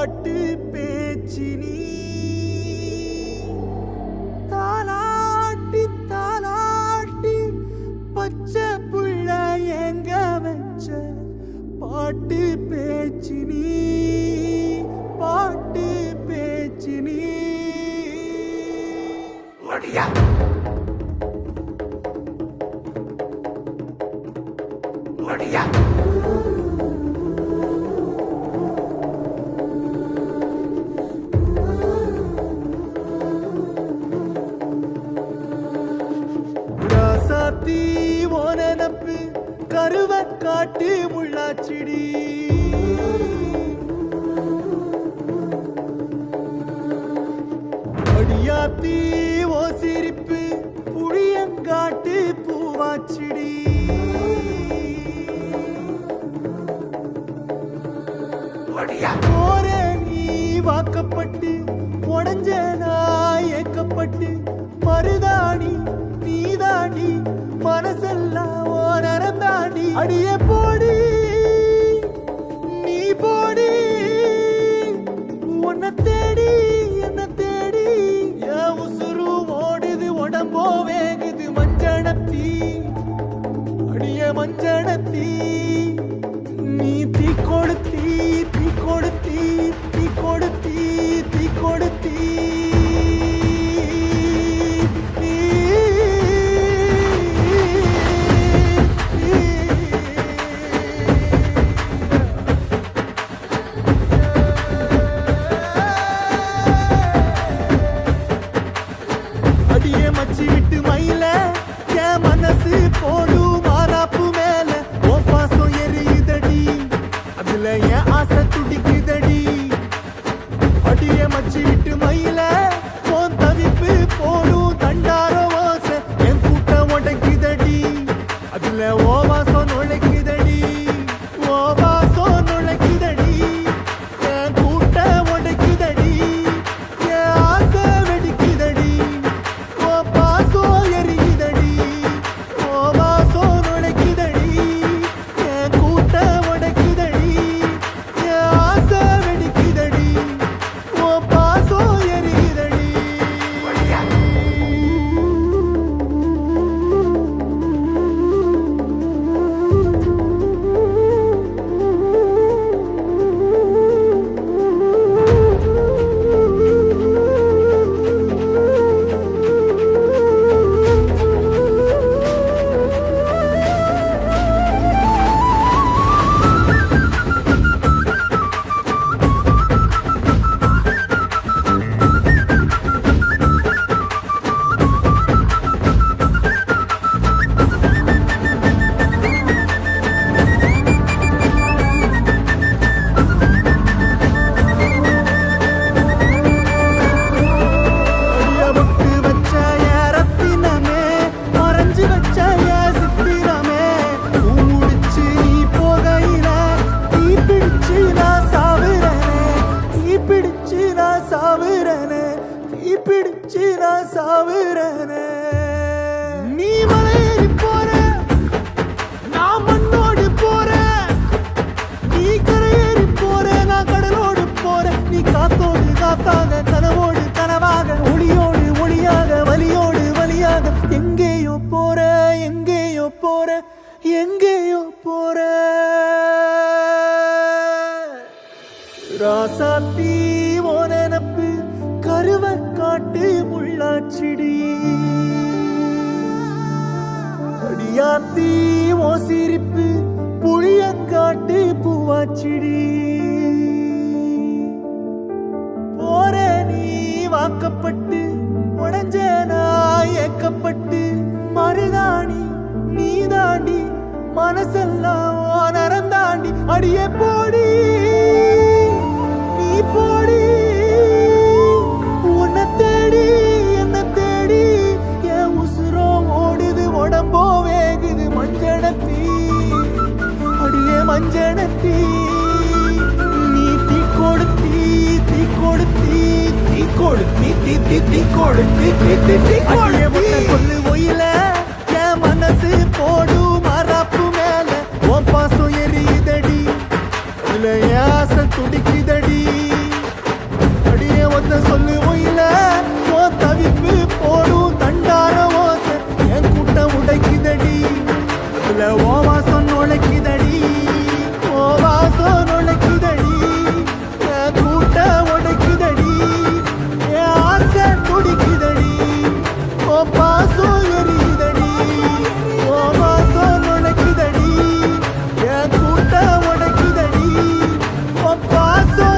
பாட்டு பேச்சினி தாலாட்டி தாலாட்டி பச்சை புள்ள எங்க வச்ச பாட்டு பேச்சினி பாட்டு பேச்சினி ஒடியா ஒடியா ராசாத்தி ஓனப்பு கருவ காட்டு முள்ளாச்சிடி அடியாத்தி ஓ சிரிப்பு புளியங்காட்டு பூவாச்சிடி போற நீ வாக்கப்பட்டு உடஞ்ச நாய் ஏக்கப்பட்டு மருதாணி நீதாண்டி மனசெல்லாம் ஓ நரந்தாண்டி அடியே போடி நீ போடி உன்னை தேடி என்ன தேடி என் உசுரு ஓடுது உடம்போ வேகுது மஞ்சனத்தி அடிய மஞ்சனத்தி நீ தீ கொடுத்தி தீ கொடுத்தி தீ கொடுத்தி தீ கொடுத்தி அடியே மச்சி விட்டு மயில என் மனசு போடும் மாறாப்பு மேல ஓ பாசம் எரியுதடி அதுல என் ஆசை துடிக்குதடி அடியே மச்சி விட்டு மயில போன் தவிப்பு போடும் தண்டார வாச என் கூட்டம் உடைக்குதடி அதுல ஓ வாசம் நுழைக்குதடி ஓ வாசம் நுழைக்குதடி என் கூட்டம் உடைக்குதடி என் ஆசை வெடிக்குதடி ஓ பாசம் எரியுதடி ஓ வாசம் நுழைக்குதடி என் கூட்டம் உடைக்குதடி என் ஆசை வெடிக்குதடி ஓ பாசம் எரியுதடி அடியபட்டு வச்ச என் ரத்தினமே மறைஞ்சு வச்ச என் சித்திரமே பூ முடிச்சு நீ போகையில தீ பிடிச்சு நான் சாவுறனே தீ பிடிச்சு நான் சாவுறனே தீ பிடிச்சு நான் சாவுறனே நீ மலையேறி போற நான் மண்ணோடு போறேன் நீ கரையேறி போற நான் கடலோடு போறேன் நீ காத்தோடு காத்தாக கனவோடு கனவாக ஒளியோடு ஒளியாக வலியோடு வலியாக எங்கேயோ போற எங்கேயோ போற எங்கேயோ போற ராசாத்தி ஓ நெனப்பு கருவ காட்டு முள்ளாச்சிடி அடியாத்தி ஓ சிரிப்பு புளியங்காட்டு பூவாச்சிடி போற நீ வாக்கப்பட்டு உடஞ்ச நாய் ஏக்கப்பட்டு மருதாணி நீதாண்டி மனசெல்லாம் ஓ நரந்தாண்டி அடியே போடி நீ போடி உன்னை தேடி என்ன தேடி என் உசுரோ ஓடுது உடம்போ வேகுது மஞ்சனத்தி அடியே மஞ்சனத்தி நீ தீ கொடுத்தி தீ கொடுத்தி தீ கொடுத்தி தீ தீ தீ கொடுத்தி தீ தீ தீ கொடுத்தி சொல்லு ஒயில என் மனசு போடும் மரப்பு மேல ஓ பாசம் எரியுதடி அதுல ஆசை துடிக்குதடி ஒத்த சொல்லு ஒயில ஓ தவிப்பு போடும் தண்டார ஓசை என் கூட்டம் உடைக்குதடி இல்ல ஓ வாசம் நுழைக்குதடி ஓ வாசம் நுழைக்குதடி என் கூட்டம் உடைக்குதடி என் ஆசை துடிக்குதடி ஓ பாசம் எரியுதடி ஓ வாசம் நுழைக்குதடி என் கூட்டம் உடைக்குதடி ஓ பாசம்